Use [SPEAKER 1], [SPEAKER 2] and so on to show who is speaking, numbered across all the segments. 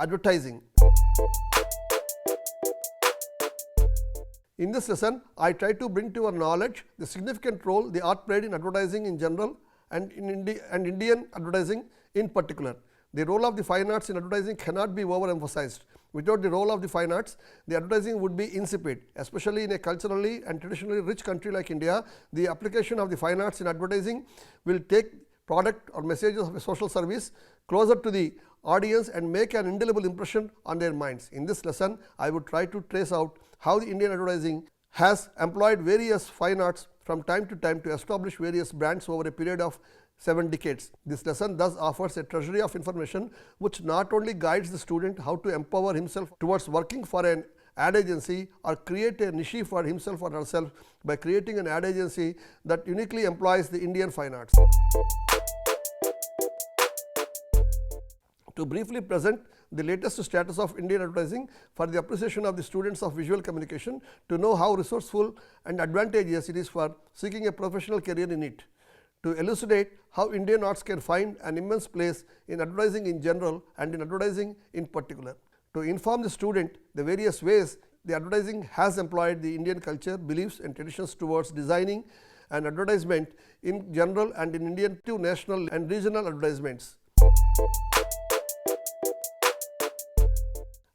[SPEAKER 1] advertising. In this lesson, I try to bring to your knowledge the significant role the art played in advertising in general and in Indian advertising in particular. The role of the fine arts in advertising cannot be overemphasized. Without the role of the fine arts, the advertising would be insipid, especially in a culturally and traditionally rich country like India. The application of the fine arts in advertising will take product or messages of a social service closer to the audience and make an indelible impression on their minds. In this lesson, I would try to trace out how the Indian advertising has employed various fine arts from time to time to establish various brands over a period of 7 decades. This lesson thus offers a treasury of information which not only guides the student how to empower himself towards working for an ad agency or create a niche for himself or herself by creating an ad agency that uniquely employs the Indian fine arts. To briefly present the latest status of Indian advertising for the appreciation of the students of visual communication, to know how resourceful and advantageous it is for seeking a professional career in it, to elucidate how Indian arts can find an immense place in advertising in general and in advertising in particular, to inform the student the various ways the advertising has employed the Indian culture, beliefs and traditions towards designing an advertisement in general and in Indian to national and regional advertisements.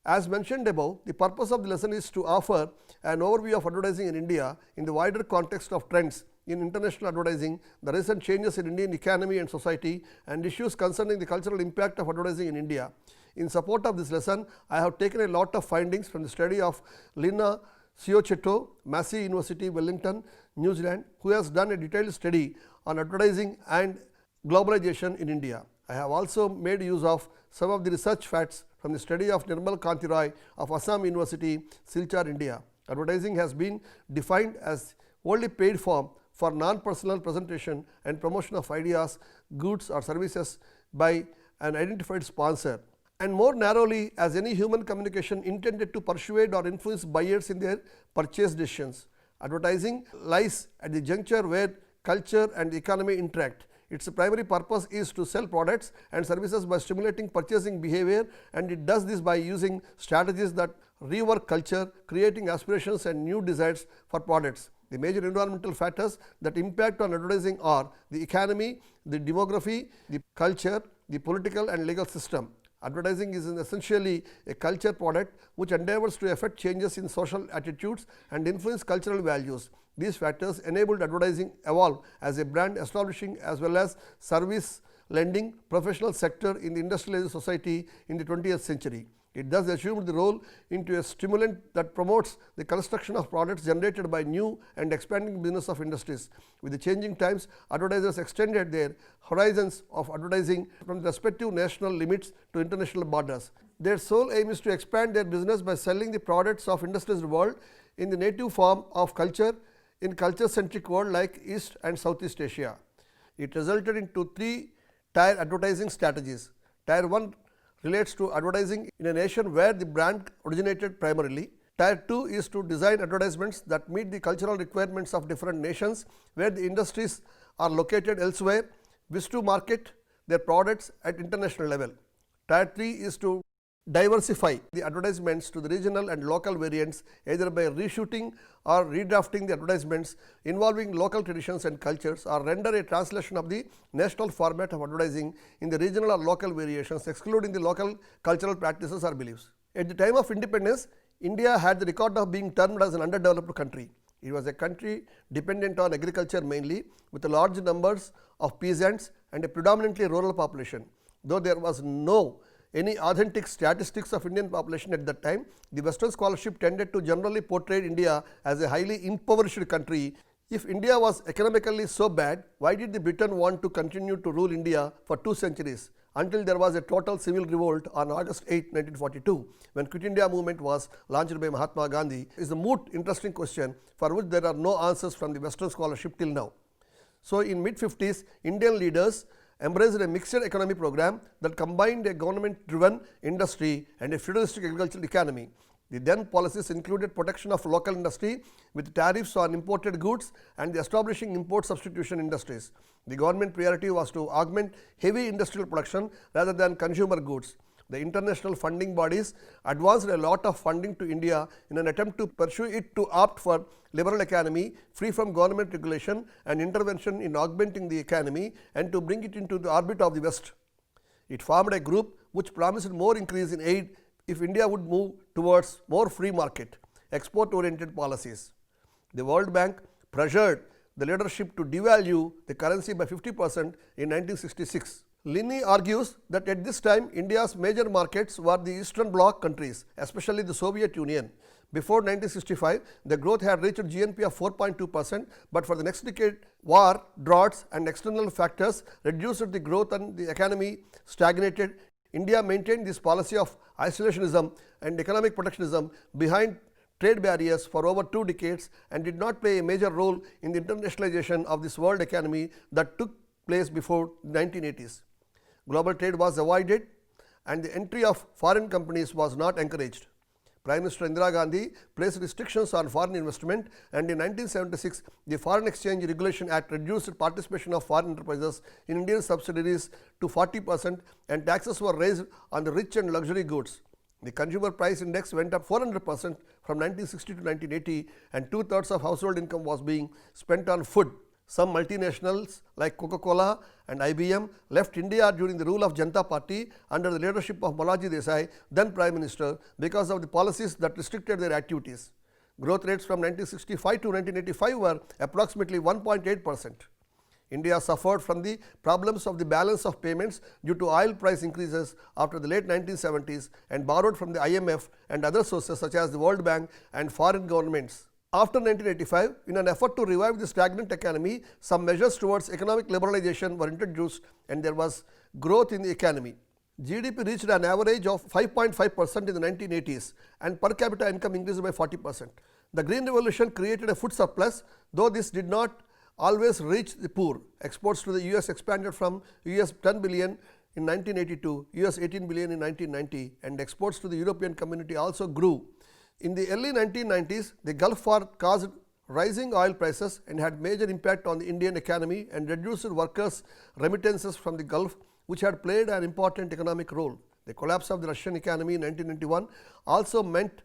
[SPEAKER 1] As mentioned above, the purpose of the lesson is to offer an overview of advertising in India in the wider context of trends in international advertising, the recent changes in Indian economy and society, and issues concerning the cultural impact of advertising in India. In support of this lesson, I have taken a lot of findings from the study of Lina Ciochetto, Massey University, Wellington, New Zealand, who has done a detailed study on advertising and globalization in India. I have also made use of some of the research facts from the study of Nirmal Kanti Roy of Assam University, Silchar, India. Advertising has been defined as only paid form for non-personal presentation and promotion of ideas, goods or services by an identified sponsor, and more narrowly as any human communication intended to persuade or influence buyers in their purchase decisions. Advertising lies at the juncture where culture and the economy interact. Its primary purpose is to sell products and services by stimulating purchasing behavior, and it does this by using strategies that rework culture, creating aspirations and new desires for products. The major environmental factors that impact on advertising are the economy, the demography, the culture, the political and legal system. Advertising is essentially a culture product which endeavors to effect changes in social attitudes and influence cultural values. These factors enabled advertising evolve as a brand establishing as well as service lending professional sector in the industrialized society in the 20th century. It thus assumed the role into a stimulant that promotes the construction of products generated by new and expanding business of industries. With the changing times, advertisers extended their horizons of advertising from the respective national limits to international borders. Their sole aim is to expand their business by selling the products of industrialized world in the native form of culture in culture-centric world like East and Southeast Asia. It resulted into 3-tier advertising strategies. Tier 1 relates to advertising in a nation where the brand originated primarily. Tier 2 is to design advertisements that meet the cultural requirements of different nations where the industries are located elsewhere, wish to market their products at international level. Tier 3 is to diversify the advertisements to the regional and local variants, either by reshooting or redrafting the advertisements involving local traditions and cultures, or render a translation of the national format of advertising in the regional or local variations, excluding the local cultural practices or beliefs. At the time of independence, India had the record of being termed as an underdeveloped country. It was a country dependent on agriculture mainly, with large numbers of peasants and a predominantly rural population. Though there was no any authentic statistics of Indian population at that time, the Western scholarship tended to generally portray India as a highly impoverished country. If India was economically so bad, why did the Britain want to continue to rule India for 2 centuries until there was a total civil revolt on August 8, 1942, when Quit India movement was launched by Mahatma Gandhi, is a moot interesting question for which there are no answers from the Western scholarship till now. So in mid-50s, Indian leaders embraced a mixed economy program that combined a government-driven industry and a feudalistic agricultural economy. The then policies included protection of local industry with tariffs on imported goods and the establishing import substitution industries. The government priority was to augment heavy industrial production rather than consumer goods. The international funding bodies advanced a lot of funding to India in an attempt to pursue it to opt for liberal economy free from government regulation and intervention in augmenting the economy and to bring it into the orbit of the West. It formed a group which promised more increase in aid if India would move towards more free market, export oriented policies. The World Bank pressured the leadership to devalue the currency by 50% in 1966. Linney argues that at this time India's major markets were the Eastern Bloc countries, especially the Soviet Union. Before 1965, the growth had reached GNP of 4.2%, but for the next decade, war, droughts and external factors reduced the growth and the economy stagnated. India maintained this policy of isolationism and economic protectionism behind trade barriers for over 2 decades and did not play a major role in the internationalization of this world economy that took place before 1980s. Global trade was avoided and the entry of foreign companies was not encouraged. Prime Minister Indira Gandhi placed restrictions on foreign investment, and in 1976 the Foreign Exchange Regulation Act reduced participation of foreign enterprises in Indian subsidiaries to 40% and taxes were raised on the rich and luxury goods. The consumer price index went up 400% from 1960 to 1980 and 2/3 of household income was being spent on food. Some multinationals like Coca-Cola and IBM left India during the rule of Janata Party under the leadership of Molaji Desai, then Prime Minister, because of the policies that restricted their activities. Growth rates from 1965 to 1985 were approximately 1.8%. India suffered from the problems of the balance of payments due to oil price increases after the late 1970s and borrowed from the IMF and other sources such as the World Bank and foreign governments. After 1985, in an effort to revive the stagnant economy, some measures towards economic liberalization were introduced and there was growth in the economy. GDP reached an average of 5.5% in the 1980s and per capita income increased by 40%. The Green Revolution created a food surplus, though this did not always reach the poor. Exports to the US expanded from US 10 billion in 1982, US 18 billion in 1990 and exports to the European community also grew. In the early 1990s, the Gulf War caused rising oil prices and had major impact on the Indian economy and reduced workers' remittances from the Gulf, which had played an important economic role. The collapse of the Russian economy in 1991 also meant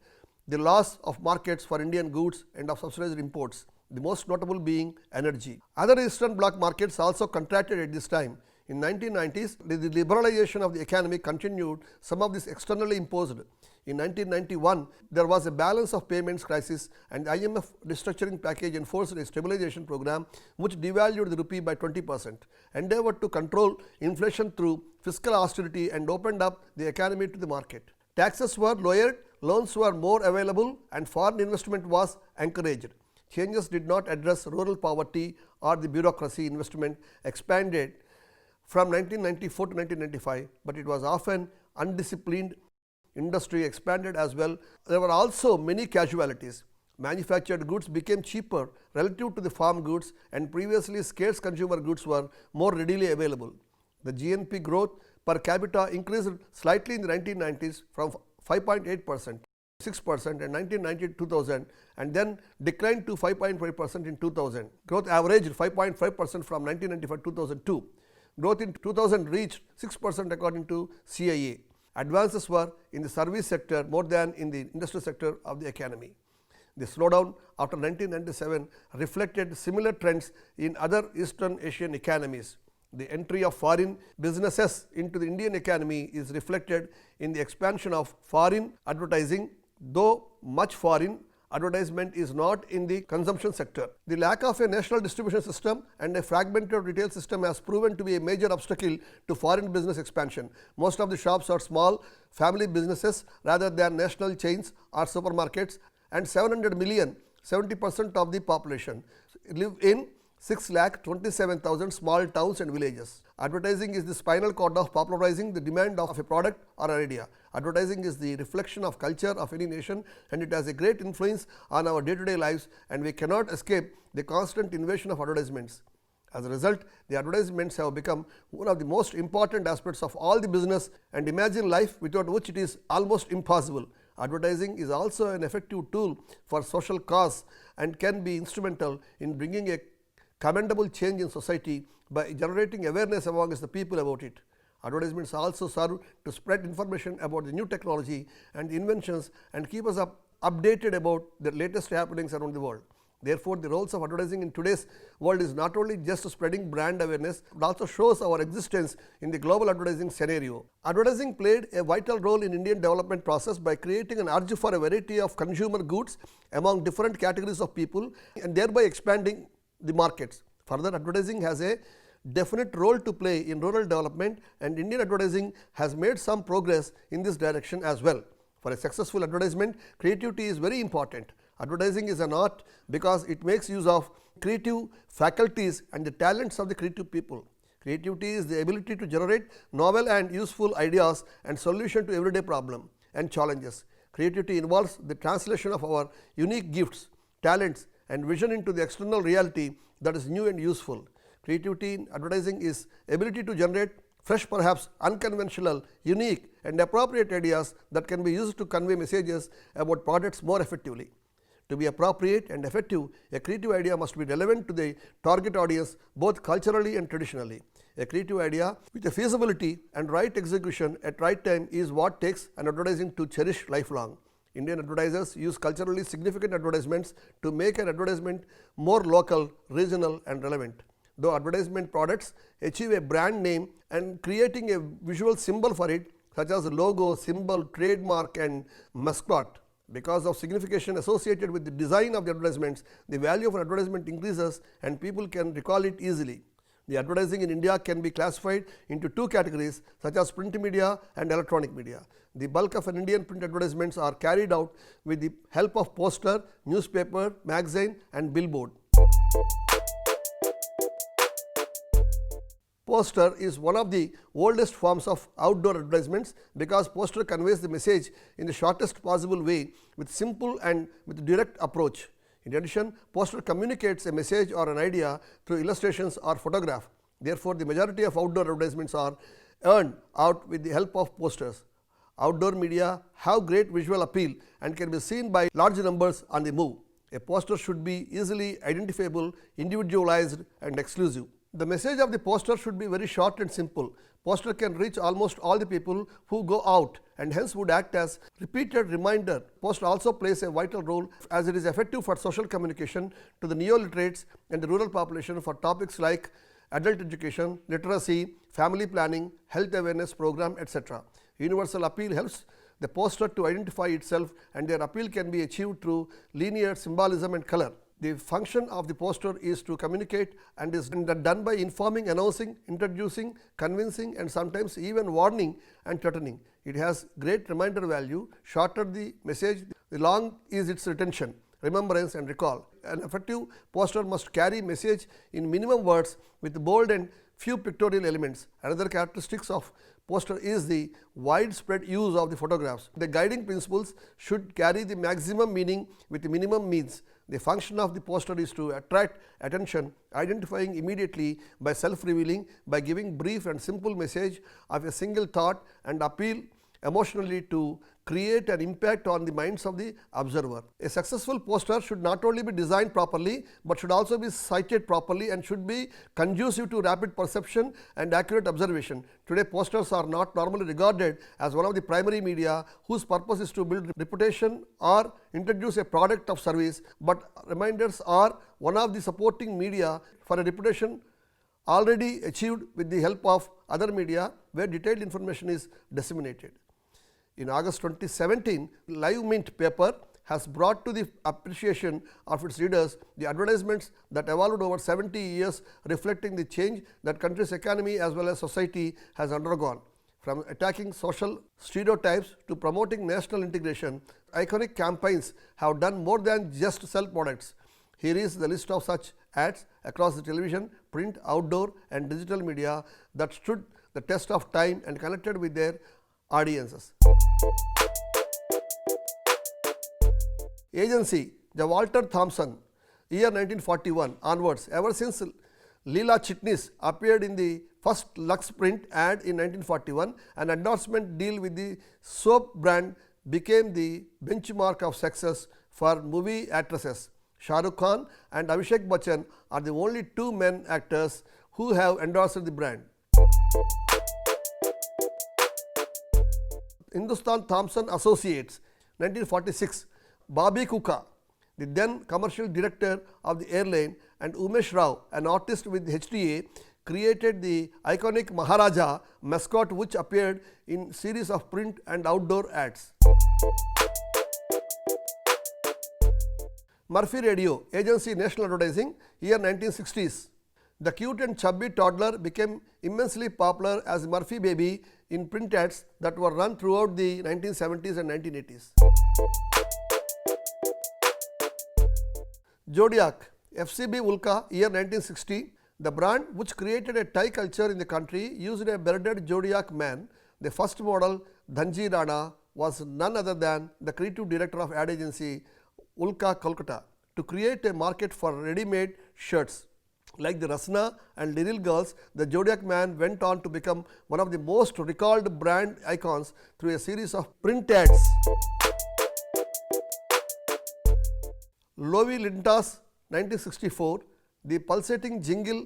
[SPEAKER 1] the loss of markets for Indian goods and of subsidized imports, the most notable being energy. Other Eastern Bloc markets also contracted at this time. In 1990s, the liberalization of the economy continued, some of this externally imposed. In 1991, there was a balance of payments crisis and the IMF restructuring package enforced a stabilization program which devalued the rupee by 20%, endeavored to control inflation through fiscal austerity and opened up the economy to the market. Taxes were lowered, loans were more available and foreign investment was encouraged. Changes did not address rural poverty or the bureaucracy. Investment expanded from 1994 to 1995, but it was often undisciplined. Industry expanded as well. There were also many casualties. Manufactured goods became cheaper relative to the farm goods and previously scarce consumer goods were more readily available. The GNP growth per capita increased slightly in the 1990s from 5.8%. 6% in 1990 to 2000 and then declined to 5.5% in 2000. Growth averaged 5.5% from 1995 to 2002. Growth in 2000 reached 6% according to CIA. Advances were in the service sector more than in the industrial sector of the economy. The slowdown after 1997 reflected similar trends in other Eastern Asian economies. The entry of foreign businesses into the Indian economy is reflected in the expansion of foreign advertising, though much foreign advertisement is not in the consumption sector. The lack of a national distribution system and a fragmented retail system has proven to be a major obstacle to foreign business expansion. Most of the shops are small family businesses rather than national chains or supermarkets, and 700 million, 70% of the population, live in 6,27,000 small towns and villages. Advertising is the spinal cord of popularizing the demand of a product or an idea. Advertising is the reflection of culture of any nation and it has a great influence on our day-to-day lives, and we cannot escape the constant invasion of advertisements. As a result, the advertisements have become one of the most important aspects of all the business, and imagine life without which it is almost impossible. Advertising is also an effective tool for social cause and can be instrumental in bringing a commendable change in society by generating awareness amongst the people about it. Advertisements also serve to spread information about the new technology and inventions and keep us updated about the latest happenings around the world. Therefore, the roles of advertising in today's world is not only just spreading brand awareness, but also shows our existence in the global advertising scenario. Advertising played a vital role in Indian development process by creating an urge for a variety of consumer goods among different categories of people and thereby expanding the markets. Further, advertising has a definite role to play in rural development, and Indian advertising has made some progress in this direction as well. For a successful advertisement, creativity is very important. Advertising is an art because it makes use of creative faculties and the talents of the creative people. Creativity is the ability to generate novel and useful ideas and solution to everyday problems and challenges. Creativity involves the translation of our unique gifts, talents and vision into the external reality that is new and useful. Creativity in advertising is ability to generate fresh, perhaps unconventional, unique and appropriate ideas that can be used to convey messages about products more effectively. To be appropriate and effective, a creative idea must be relevant to the target audience both culturally and traditionally. A creative idea with a feasibility and right execution at right time is what takes an advertising to cherish lifelong. Indian advertisers use culturally significant advertisements to make an advertisement more local, regional and relevant. Though advertisement products achieve a brand name and creating a visual symbol for it, such as logo, symbol, trademark and mascot, because of signification associated with the design of the advertisements, the value of an advertisement increases and people can recall it easily. The advertising in India can be classified into two categories such as print media and electronic media. The bulk of an Indian print advertisements are carried out with the help of poster, newspaper, magazine and billboard. Poster is one of the oldest forms of outdoor advertisements because poster conveys the message in the shortest possible way with simple and with direct approach. In addition, poster communicates a message or an idea through illustrations or photograph. Therefore, the majority of outdoor advertisements are earned out with the help of posters. Outdoor media have great visual appeal and can be seen by large numbers on the move. A poster should be easily identifiable, individualized and exclusive. The message of the poster should be very short and simple. Poster can reach almost all the people who go out and hence would act as repeated reminder. Poster also plays a vital role as it is effective for social communication to the neo-literates and the rural population for topics like adult education, literacy, family planning, health awareness program, etc. Universal appeal helps the poster to identify itself and their appeal can be achieved through linear symbolism and color. The function of the poster is to communicate and is done by informing, announcing, introducing, convincing and sometimes even warning and threatening. It has great reminder value. Shorter the message, the long is its retention, remembrance and recall. An effective poster must carry message in minimum words with bold and few pictorial elements. Another characteristics of poster is the widespread use of the photographs. The guiding principles should carry the maximum meaning with the minimum means. The function of the poster is to attract attention, identifying immediately by self-revealing, by giving brief and simple message of a single thought and appeal emotionally to create an impact on the minds of the observer. A successful poster should not only be designed properly, but should also be cited properly and should be conducive to rapid perception and accurate observation. Today, posters are not normally regarded as one of the primary media whose purpose is to build reputation or introduce a product of service, but reminders are one of the supporting media for a reputation already achieved with the help of other media where detailed information is disseminated. In August 2017, Live Mint paper has brought to the appreciation of its readers the advertisements that evolved over 70 years, reflecting the change that country's economy as well as society has undergone. From attacking social stereotypes to promoting national integration, iconic campaigns have done more than just sell products. Here is the list of such ads across the television, print, outdoor and digital media that stood the test of time and connected with their audiences. Agency, the Walter Thompson, year 1941 onwards. Ever since Leela Chitnis appeared in the first Lux print ad in 1941, an endorsement deal with the soap brand became the benchmark of success for movie actresses. Shah Rukh Khan and Abhishek Bachchan are the only two men actors who have endorsed the brand. Hindustan Thompson Associates, 1946, Bobby Kuka, the then commercial director of the airline, and Umesh Rao, an artist with HTA, created the iconic Maharaja mascot which appeared in series of print and outdoor ads. Murphy Radio, Agency National Advertising, year 1960s. The cute and chubby toddler became immensely popular as Murphy Baby in print ads that were run throughout the 1970s and 1980s. Zodiac, FCB Ulka, year 1960. The brand, which created a Thai culture in the country, used a bearded Zodiac man. The first model, Dhanji Rana, was none other than the creative director of ad agency Ulka Kolkata to create a market for ready-made shirts. Like the Rasna and Little Girls, the Zodiac Man went on to become one of the most recalled brand icons through a series of print ads. Lovi Lintas, 1964, the pulsating jingle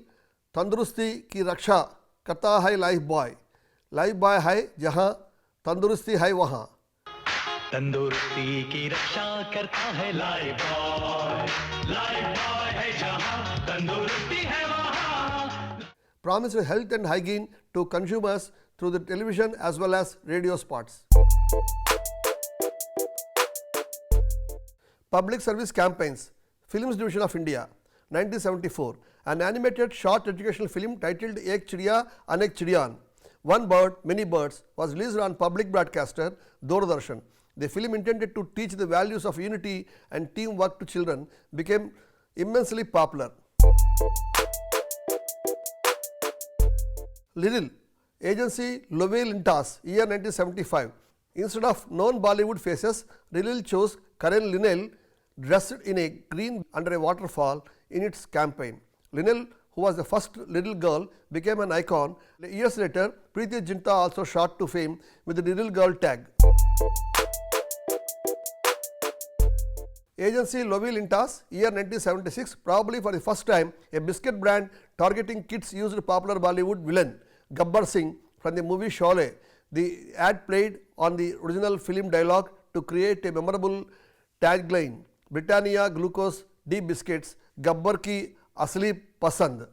[SPEAKER 1] Tandurusti ki Raksha Karta Hai Life Boy hai jahan Tandurusti hai wahan.
[SPEAKER 2] तंदुरुस्ती की रक्षा करता है life boy है जहां तंदुरुस्ती है वहां.
[SPEAKER 1] Promised health and hygiene to consumers through the television as well as radio spots. Public service campaigns, Films Division of India, 1974, an animated short educational film titled Ek Chidiya Anek Chidiyan, One Bird, Many Birds, was released on public broadcaster Doordarshan. The film, intended to teach the values of unity and teamwork to children, became immensely popular. Little, Agency Loewe Lintas, year 1975. Instead of known Bollywood faces, Little chose Karen Linnell dressed in a green under a waterfall in its campaign. Linnell, who was the first little girl, became an icon. Years later, Preeti Zinta also shot to fame with the little girl tag. Agency Loewe Lintas, year 1976, probably for the first time, a biscuit brand targeting kids used popular Bollywood villain Gabbar Singh from the movie Sholay. The ad played on the original film dialogue to create a memorable tagline, Britannia Glucose D Biscuits, Gabbar ki asli pasand.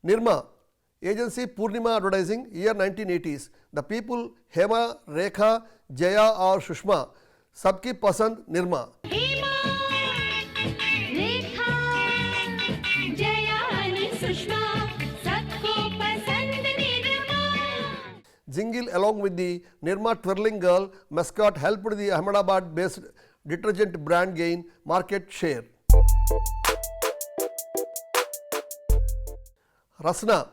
[SPEAKER 1] Nirma, Agency Purnima Advertising, year 1980s. The people Hema, Rekha, Jaya और सुषमा सबकी पसंद निर्मा.
[SPEAKER 3] हेमा, रेखा, जया और सुषमा सबको पसंद Nirma.
[SPEAKER 1] Jingle along with the Nirma twirling girl mascot helped the Ahmedabad based detergent brand gain market share. Rasna,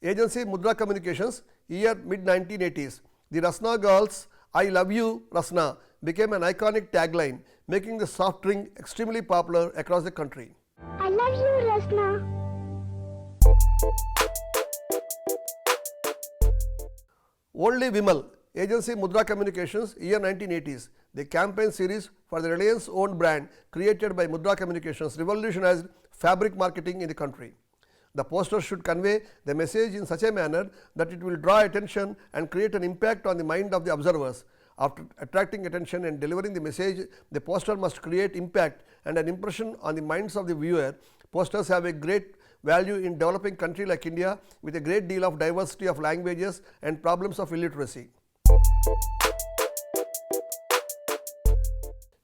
[SPEAKER 1] Agency Mudra Communications, year mid 1980s. The Rasna girls I love you Rasna became an iconic tagline, making the soft drink extremely popular across the country.
[SPEAKER 3] I love you, Rasna.
[SPEAKER 1] Only Vimal, Agency Mudra Communications, year 1980s. The campaign series for the Reliance owned brand created by Mudra Communications revolutionized fabric marketing in the country. The poster should convey the message in such a manner that it will draw attention and create an impact on the mind of the observers. After attracting attention and delivering the message, the poster must create impact and an impression on the minds of the viewer. Posters have a great value in developing country like India with a great deal of diversity of languages and problems of illiteracy.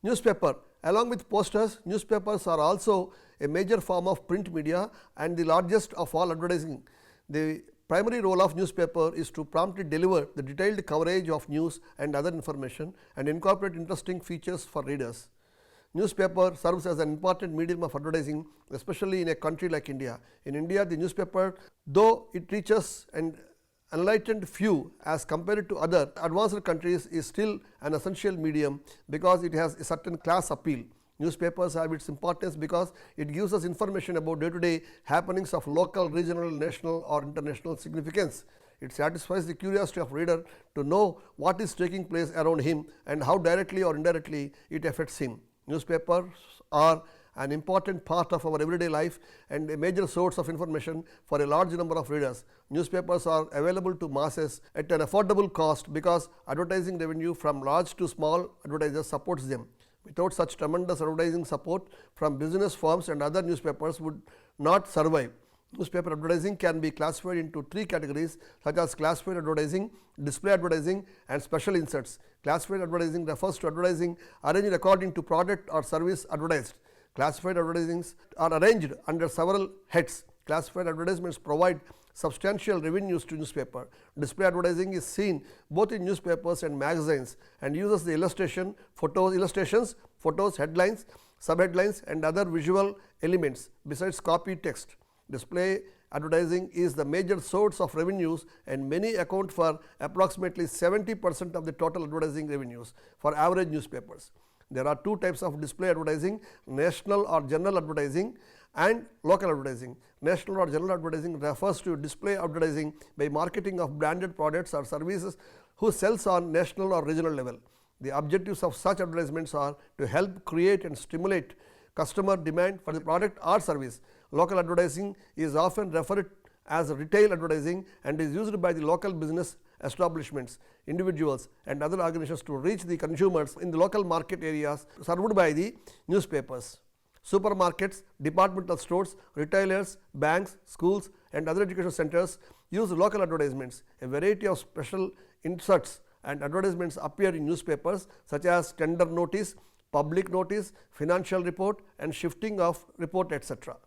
[SPEAKER 1] Newspaper. Along with posters, newspapers are also a major form of print media and the largest of all advertising. The primary role of newspaper is to promptly deliver the detailed coverage of news and other information and incorporate interesting features for readers. Newspaper serves as an important medium of advertising, especially in a country like India. In India, the newspaper, though it reaches an enlightened few as compared to other advanced countries, is still an essential medium because it has a certain class appeal. Newspapers have its importance because it gives us information about day-to-day happenings of local, regional, national or international significance. It satisfies the curiosity of reader to know what is taking place around him and how directly or indirectly it affects him. Newspapers are an important part of our everyday life and a major source of information for a large number of readers. Newspapers are available to masses at an affordable cost because advertising revenue from large to small advertisers supports them. Without such tremendous advertising support from business firms and other newspapers would not survive. Newspaper advertising can be classified into three categories such as classified advertising, display advertising and special inserts. Classified advertising refers to advertising arranged according to product or service advertised. Classified advertisings are arranged under several heads. Classified advertisements provide substantial revenues to newspaper. Display advertising is seen both in newspapers and magazines and uses the illustrations, photos, headlines, subheadlines and other visual elements besides copy text. Display advertising is the major source of revenues and many account for approximately 70% of the total advertising revenues for average newspapers. There are two types of display advertising: national or general advertising and local advertising. National or general advertising refers to display advertising by marketing of branded products or services whose sells on national or regional level. The objectives of such advertisements are to help create and stimulate customer demand for the product or service. Local advertising is often referred as retail advertising and is used by the local business establishments, individuals and other organizations to reach the consumers in the local market areas served by the newspapers. Supermarkets, departmental stores, retailers, banks, schools and other education centers use local advertisements. A variety of special inserts and advertisements appear in newspapers such as tender notice, public notice, financial report and shifting of report, etc.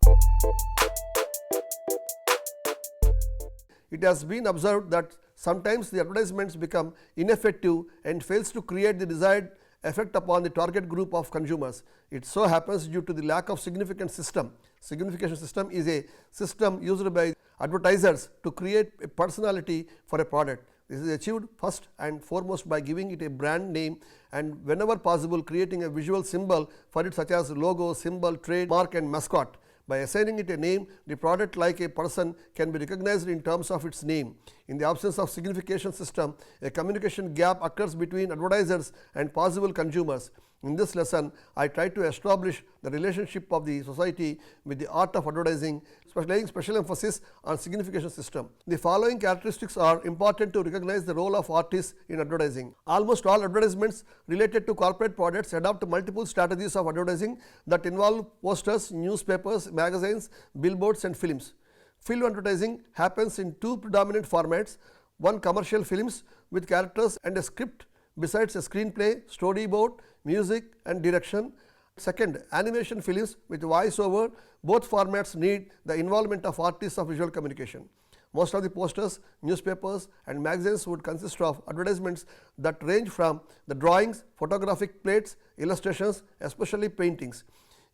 [SPEAKER 1] It has been observed that sometimes the advertisements become ineffective and fails to create the desired effect upon the target group of consumers. It so happens due to the lack of significant system. Signification system is a system used by advertisers to create a personality for a product. This is achieved first and foremost by giving it a brand name and whenever possible creating a visual symbol for it such as logo, symbol, trademark and mascot. By assigning it a name, the product like a person can be recognized in terms of its name. In the absence of signification system, a communication gap occurs between advertisers and possible consumers. In this lesson, I try to establish the relationship of the society with the art of advertising, laying special emphasis on signification system. The following characteristics are important to recognize the role of artists in advertising. Almost all advertisements related to corporate products adopt multiple strategies of advertising that involve posters, newspapers, magazines, billboards and films. Film advertising happens in two predominant formats: one, commercial films with characters and a script besides a screenplay, storyboard, music and direction. Second, animation films with voiceover. Both formats need the involvement of artists of visual communication. Most of the posters, newspapers and magazines would consist of advertisements that range from the drawings, photographic plates, illustrations, especially paintings.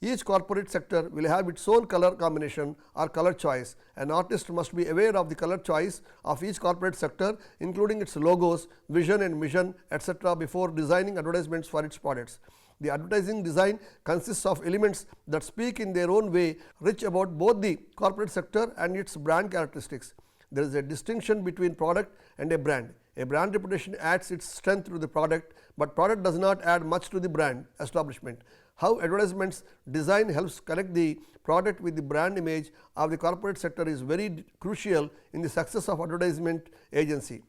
[SPEAKER 1] Each corporate sector will have its own color combination or color choice. An artist must be aware of the color choice of each corporate sector, including its logos, vision and mission, etc. before designing advertisements for its products. The advertising design consists of elements that speak in their own way, rich about both the corporate sector and its brand characteristics. There is a distinction between product and a brand. A brand reputation adds its strength to the product, but product does not add much to the brand establishment. How advertisements design helps connect the product with the brand image of the corporate sector is very crucial in the success of advertisement agency.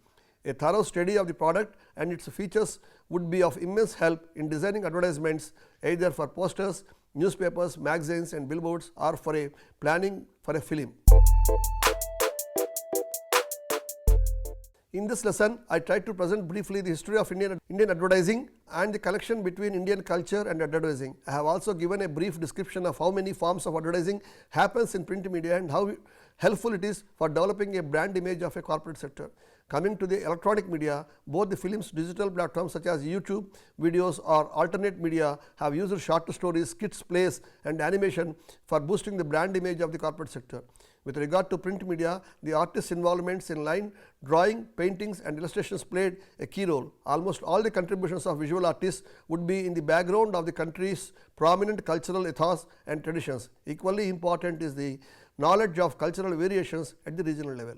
[SPEAKER 1] A thorough study of the product and its features would be of immense help in designing advertisements either for posters, newspapers, magazines and billboards or for a planning for a film. In this lesson, I tried to present briefly the history of Indian advertising and the connection between Indian culture and advertising. I have also given a brief description of how many forms of advertising happens in print media and how helpful it is for developing a brand image of a corporate sector. Coming to the electronic media, both the films, digital platforms such as YouTube, videos or alternate media have used short stories, skits, plays and animation for boosting the brand image of the corporate sector. With regard to print media, the artists' involvements in line drawing, paintings and illustrations played a key role. Almost all the contributions of visual artists would be in the background of the country's prominent cultural ethos and traditions. Equally important is the knowledge of cultural variations at the regional level.